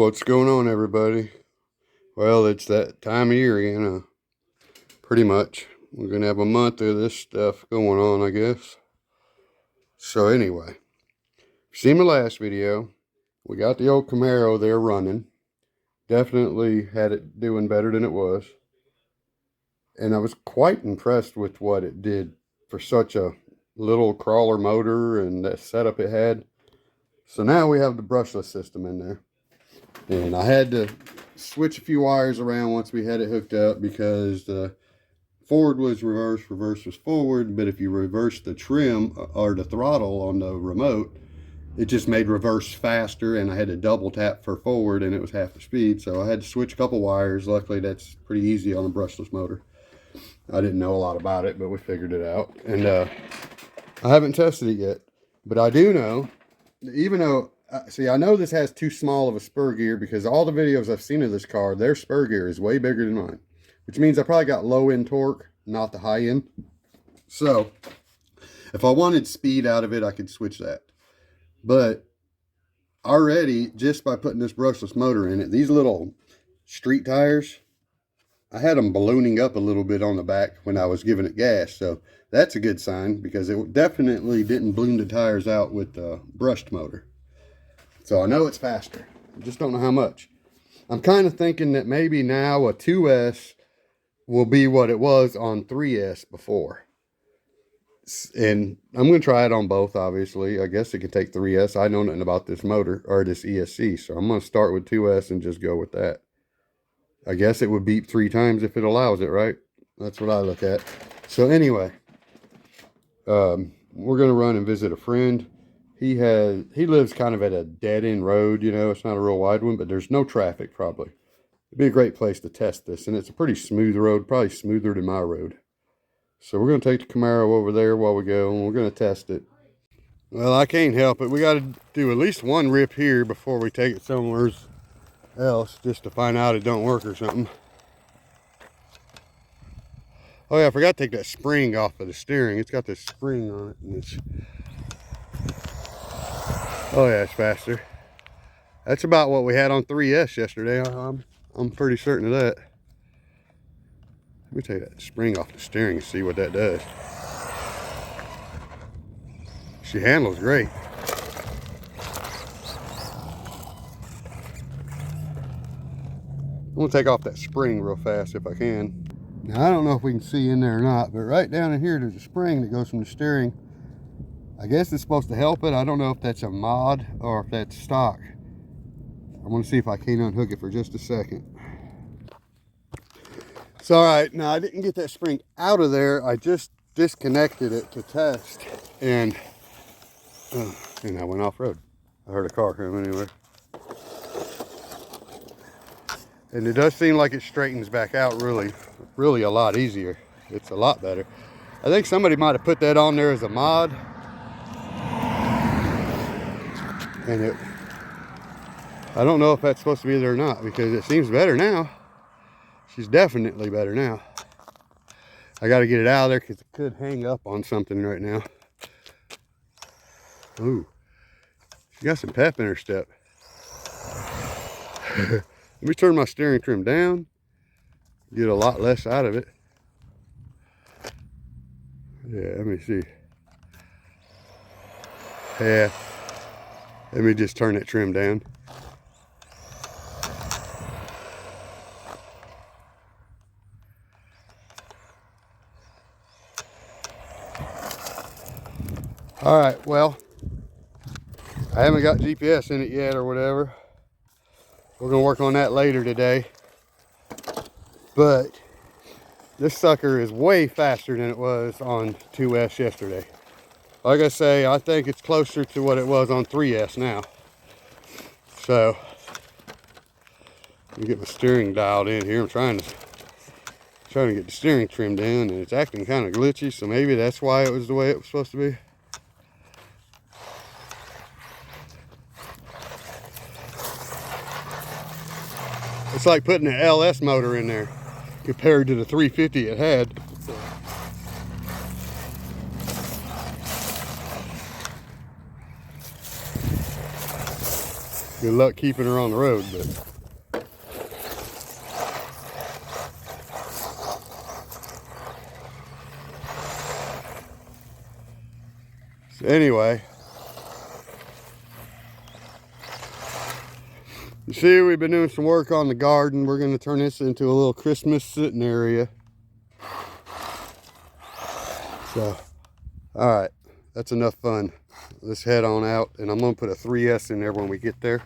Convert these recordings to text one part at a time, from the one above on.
What's going on, everybody? Well, it's that time of year again, pretty much. We're gonna have a month of this stuff going on, I guess. So anyway, seen my last video. We got the old Camaro there running. Definitely had it doing better than it was. And I was quite impressed with what it did for such a little crawler motor and that setup it had. So now we have the brushless system in there. And I had to switch a few wires around once we had it hooked up because the forward was reverse, reverse was forward. But if you reverse the trim or the throttle on the remote, it just made reverse faster, and I had to double tap for forward and it was half the speed. So I had to switch a couple wires. Luckily, that's pretty easy on a brushless motor. I didn't know a lot about it, but we figured it out. And I haven't tested it yet, but I do know, even though, see, I know this has too small of a spur gear because all the videos I've seen of this car, their spur gear is way bigger than mine, which means I probably got low end torque, not the high end. So if I wanted speed out of it, I could switch that. But already, just by putting this brushless motor in it, these little street tires, I had them ballooning up a little bit on the back when I was giving it gas. So that's a good sign because it definitely didn't balloon the tires out with the brushed motor. So I know it's faster. I just don't know how much. I'm kind of thinking that maybe now a 2S will be what it was on 3S before. And I'm going to try it on both, obviously. I guess it could take 3S. I know nothing about this motor or this ESC. So I'm going to start with 2S and just go with that. I guess it would beep 3 times if it allows it, right? That's what I look at. So anyway, we're going to run and visit a friend. He lives kind of at a dead-end road, you know. It's not a real wide one, but there's no traffic, probably. It'd be a great place to test this, and it's a pretty smooth road, probably smoother than my road. So we're going to take the Camaro over there while we go, and we're going to test it. Well, I can't help it. We got to do at least one rip here before we take it somewhere else, just to find out it don't work or something. Oh yeah, I forgot to take that spring off of the steering. It's got this spring on it, and it's... Oh yeah, it's faster. That's about what we had on 3S yesterday. I'm pretty certain of that. Let me take that spring off the steering and see what that does. She handles great. I'm gonna take off that spring real fast if I can. Now I don't know if we can see in there or not, but right down in here there's a spring that goes from the steering. I guess it's supposed to help it. I don't know if that's a mod or if that's stock. I want to see if I can unhook it for just a second. It's all right. Now I didn't get that spring out of there. I just disconnected it to test, and I went off road. I heard a car come anywhere. And it does seem like it straightens back out really a lot easier. It's a lot better. I think somebody might have put that on there as a mod. And I don't know if that's supposed to be there or not, because it seems better now. She's definitely better now. I got to get it out of there because it could hang up on something right now. Ooh, she got some pep in her step. Let me turn my steering trim down, get a lot less out of it. Yeah, let me see. Yeah, let me just turn that trim down. All right, well, I haven't got GPS in it yet or whatever. We're gonna work on that later today. But this sucker is way faster than it was on 2S yesterday. Like I say, I think it's closer to what it was on 3S now. So, let me get my steering dialed in here. I'm trying to get the steering trim down, and it's acting kind of glitchy, so maybe that's why it was the way it was supposed to be. It's like putting an LS motor in there compared to the 350 it had. Good luck keeping her on the road, but so anyway, you see, we've been doing some work on the garden. We're going to turn this into a little Christmas sitting area. So, all right, that's enough fun. Let's head on out, and I'm going to put a 3S in there when we get there.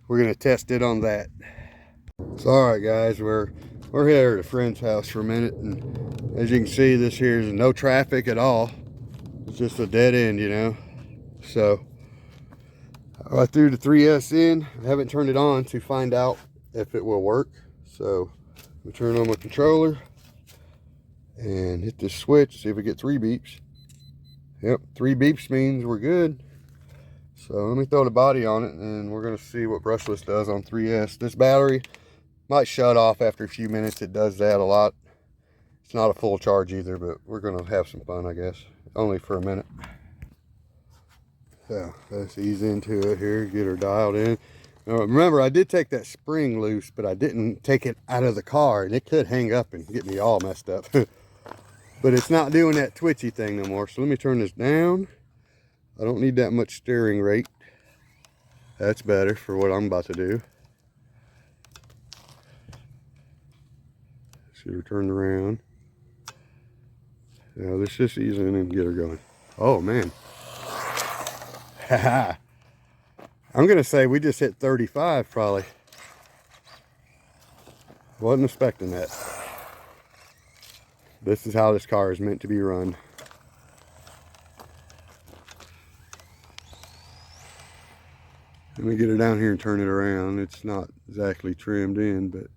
We're going to test it on that. So, all right, guys, we're here at a friend's house for a minute, and as you can see, this here is no traffic at all. It's just a dead end, you know. So I threw the 3S in. I haven't turned it on to find out if it will work. So we turn on my controller and hit this switch, see if we get 3 beeps. Yep, 3 beeps means we're good. So let me throw the body on it, and we're gonna see what brushless does on 3S. This battery might shut off after a few minutes. It does that a lot. It's not a full charge either, but we're gonna have some fun, I guess. Only for a minute. So let's ease into it here, get her dialed in. Now, remember, I did take that spring loose, but I didn't take it out of the car, and it could hang up and get me all messed up. But it's not doing that twitchy thing no more. So let me turn this down. I don't need that much steering rate. That's better for what I'm about to do. See her turned around. Now let's just ease in and get her going. Oh man. I'm gonna say we just hit 35 probably. Wasn't expecting that. This is how this car is meant to be run. Let me get her down here and turn it around. It's not exactly trimmed in, but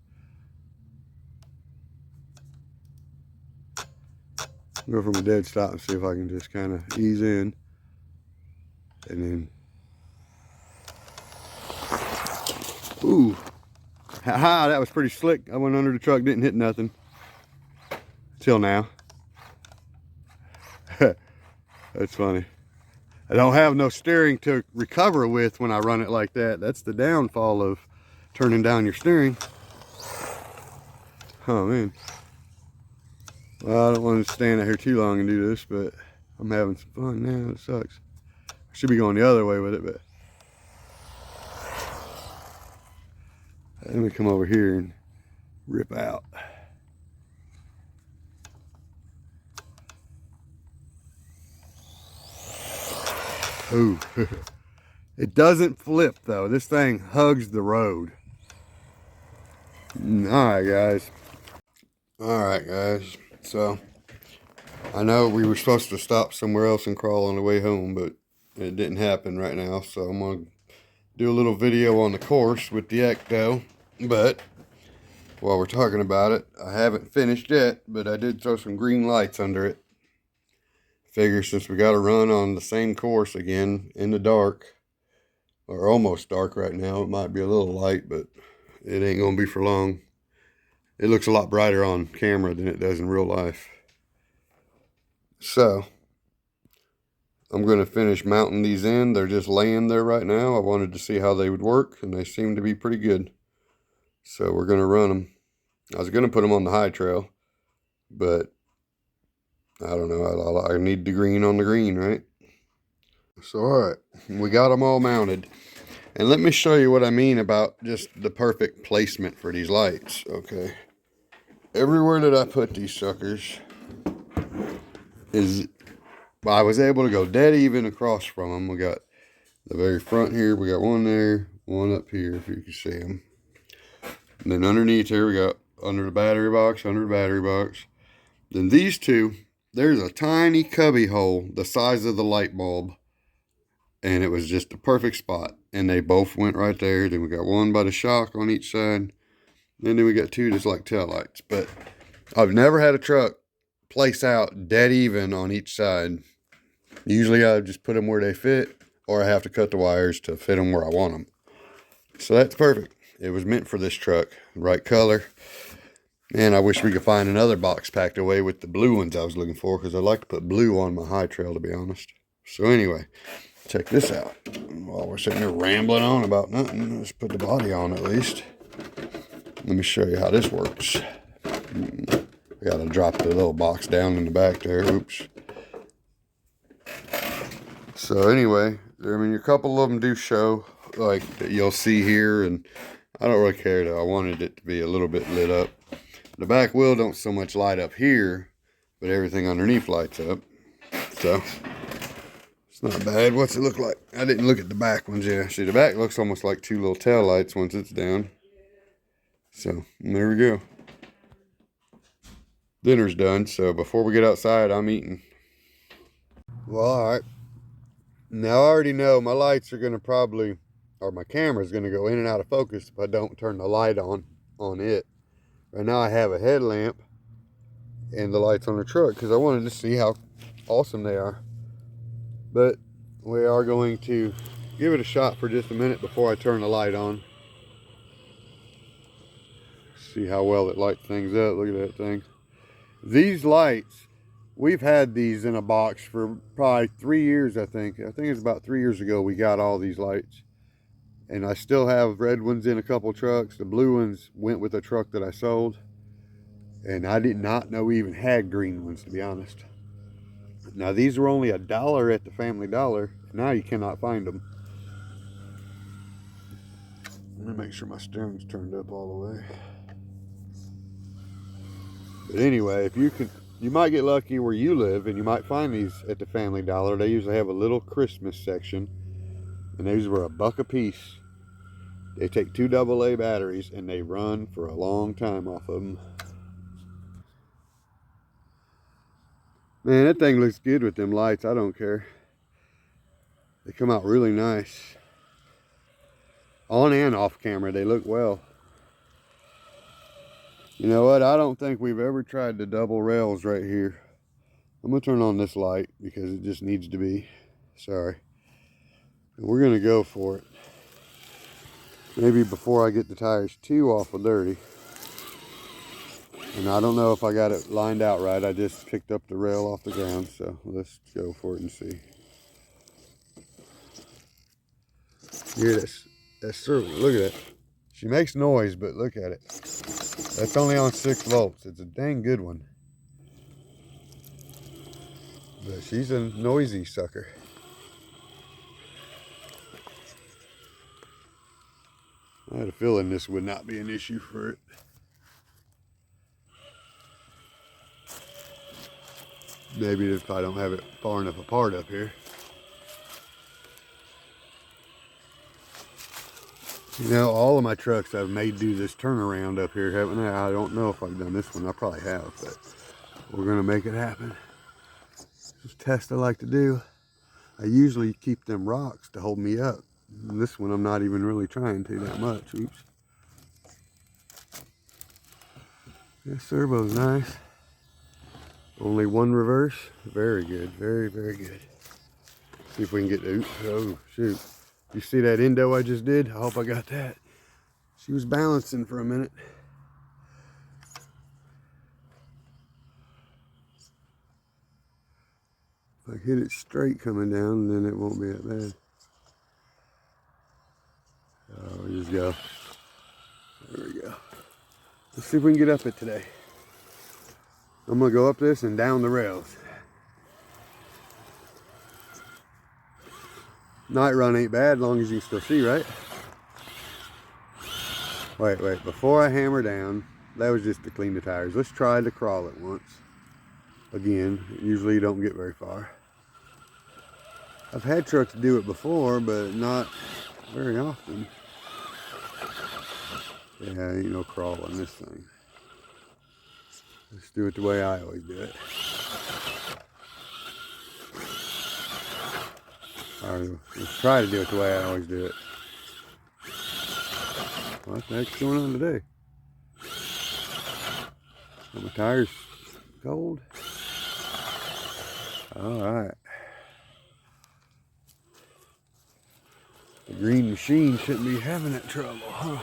go from a dead stop and see if I can just kind of ease in. And then, ooh, haha, that was pretty slick. I went under the truck, didn't hit nothing. Till now. That's funny. I don't have no steering to recover with when I run it like that. That's the downfall of turning down your steering. Oh man. Well, I don't want to stand out here too long and do this, but I'm having some fun now. It sucks. I should be going the other way with it, but let me come over here and rip out. Ooh. It doesn't flip though. This thing hugs the road. Alright guys. So I know we were supposed to stop somewhere else and crawl on the way home, but it didn't happen right now. So I'm going to do a little video on the course with the ECTO. But while we're talking about it, I haven't finished yet, but I did throw some green lights under it. Figure since we got to run on the same course again in the dark, or almost dark right now, it might be a little light, but it ain't gonna be for long. It looks a lot brighter on camera than it does in real life. So I'm gonna finish mounting these in. They're just laying there right now. I wanted to see how they would work, and they seem to be pretty good. So we're gonna run them. I was gonna put them on the high trail, but I don't know, I need the green on the green, right? So, all right, we got them all mounted. And let me show you what I mean about just the perfect placement for these lights, okay? Everywhere that I put these suckers is, I was able to go dead even across from them. We got the very front here, we got one there, one up here, if you can see them. And then underneath here, we got under the battery box. Then these two, there's a tiny cubby hole the size of the light bulb, and it was just the perfect spot, and they both went right there. Then we got one by the shock on each side, and then we got two just like tail lights. But I've never had a truck place out dead even on each side. Usually I just put them where they fit, or I have to cut the wires to fit them where I want them. So that's perfect. It was meant for this truck, right color. And I wish we could find another box packed away with the blue ones I was looking for, because I like to put blue on my high trail, to be honest. So anyway, check this out. While we're sitting here rambling on about nothing, let's put the body on at least. Let me show you how this works. I gotta drop the little box down in the back there. Oops. So anyway, I mean, a couple of them do show, like that you'll see here, and I don't really care though. I wanted it to be a little bit lit up. The back wheel don't so much light up here, but everything underneath lights up. So it's not bad. What's it look like? I didn't look at the back ones. Yeah, see, the back looks almost like two little tail lights once it's down. So there we go. Dinner's done, so before we get outside, I'm eating. Well, all right. Now I already know my lights are gonna probably, or my camera's gonna go in and out of focus if I don't turn the light on it. Right now I have a headlamp and the lights on the truck because I wanted to see how awesome they are. But we are going to give it a shot for just a minute before I turn the light on. See how well it lights things up. Look at that thing. These lights, we've had these in a box for probably 3 years, I think. I think it's about 3 years ago we got all these lights. And I still have red ones in a couple trucks. The blue ones went with a truck that I sold. And I did not know we even had green ones, to be honest. Now these were only $1 at the Family Dollar. Now you cannot find them. Let me make sure my steering's turned up all the way. But anyway, if you can, you might get lucky where you live and you might find these at the Family Dollar. They usually have a little Christmas section, and these were $1 a piece. They take 2 AA batteries and they run for a long time off of them. Man, that thing looks good with them lights. I don't care. They come out really nice. On and off camera, they look well. You know what? I don't think we've ever tried the double rails right here. I'm going to turn on this light because it just needs to be. Sorry. And we're going to go for it. Maybe before I get the tires too awful dirty. And I don't know if I got it lined out right. I just picked up the rail off the ground. So let's go for it and see. Here it is. That's servant. Look at it. She makes noise, but look at it. That's only on 6 volts. It's a dang good one. But she's a noisy sucker. I had a feeling this would not be an issue for it. Maybe if I don't have it far enough apart up here. You know, all of my trucks I've made do this turnaround up here, haven't I? I don't know if I've done this one. I probably have, but we're going to make it happen. This test I like to do. I usually keep them rocks to hold me up. And this one I'm not even really trying to that much. Oops. This servo's nice. Only one reverse. Very good. Very, very good. See if we can get, oops, oh shoot. You see that endo I just did? I hope I got that. She was balancing for a minute. If I hit it straight coming down, then it won't be that bad. Oh, we just go. There we go. Let's see if we can get up it today. I'm gonna go up this and down the rails. Night run ain't bad, as long as you can still see, right? Wait, before I hammer down, that was just to clean the tires. Let's try to crawl it once. Again, usually you don't get very far. I've had trucks do it before, but not very often. Yeah, ain't no crawl on this thing. Let's do it the way I always do it. Or let's try to do it the way I always do it. What the heck's going on today? Are my tires cold? Alright. The green machine shouldn't be having that trouble, huh?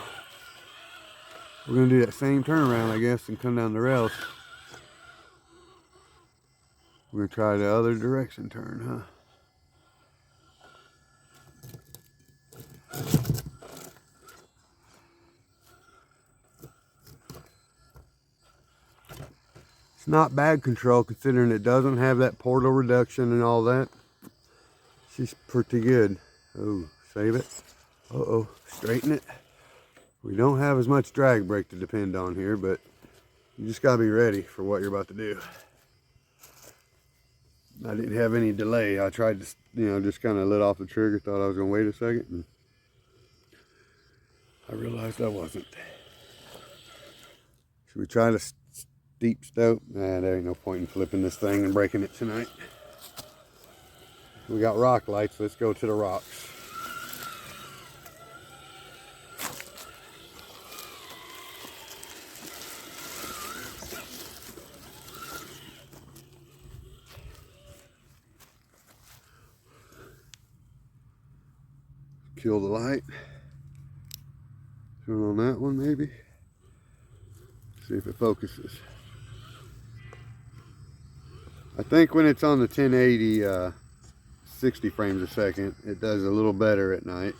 We're going to do that same turnaround, I guess, and come down the rails. We're going to try the other direction turn, huh? It's not bad control considering it doesn't have that portal reduction and all that. She's pretty good. Oh, save it. Uh-oh, straighten it. We don't have as much drag brake to depend on here, but you just gotta be ready for what you're about to do. I didn't have any delay. I tried to, just kind of let off the trigger, thought I was gonna wait a second, and I realized I wasn't. Should we try to steep stope? Nah, there ain't no point in flipping this thing and breaking it tonight. We got rock lights, let's go to the rocks. Kill the light. Turn on that one maybe. See if it focuses. I think when it's on the 1080 60 frames a second, it does a little better at night.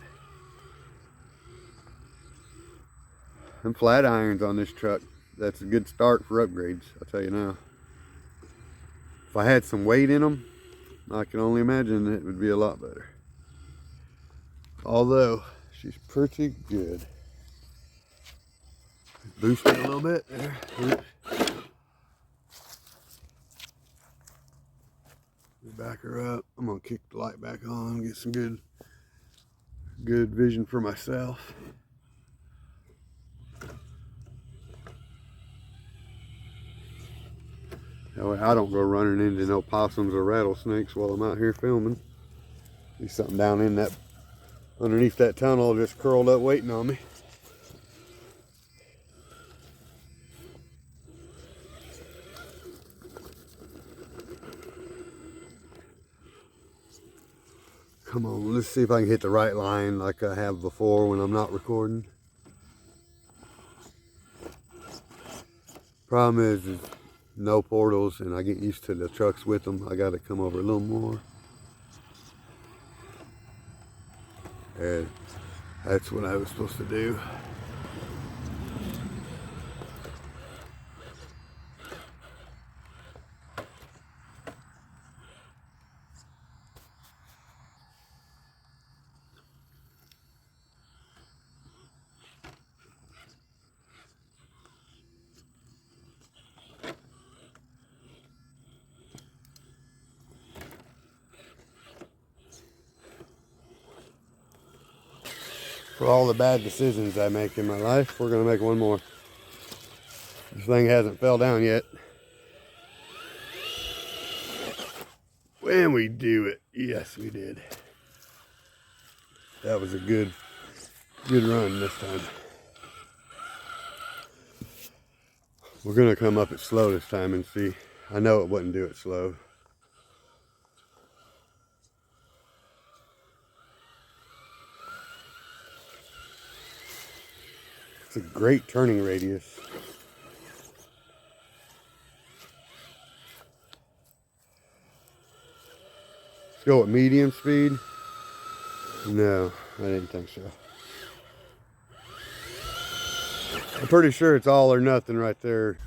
And flat irons on this truck, that's a good start for upgrades, I'll tell you now. If I had some weight in them, I can only imagine it would be a lot better. Although, she's pretty good. Boost it a little bit there. Back her up. I'm gonna kick the light back on, get some good vision for myself. That way I don't go running into no possums or rattlesnakes while I'm out here filming. There's something down in that, underneath that tunnel, just curled up waiting on me. Come on, let's see if I can hit the right line like I have before when I'm not recording. Problem is no portals, and I get used to the trucks with them. I got to come over a little more. And that's what I was supposed to do. For all the bad decisions I make in my life, we're gonna make one more. This thing hasn't fell down yet. When we do it, yes we did. That was a good run this time. We're gonna come up it slow this time and see. I know it wouldn't do it slow. It's a great turning radius. Let's go with medium speed. No, I didn't think so. I'm pretty sure it's all or nothing right there.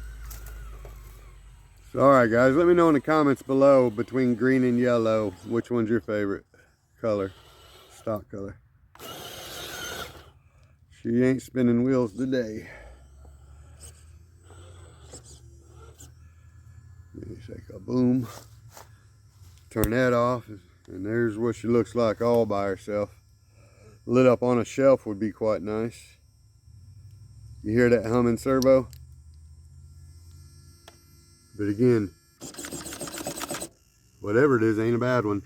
So, alright guys, let me know in the comments below between green and yellow, which one's your favorite color, stock color. She ain't spinning wheels today. Boom. Turn that off, and there's what she looks like all by herself. Lit up on a shelf would be quite nice. You hear that humming servo? But again, whatever it is, ain't a bad one.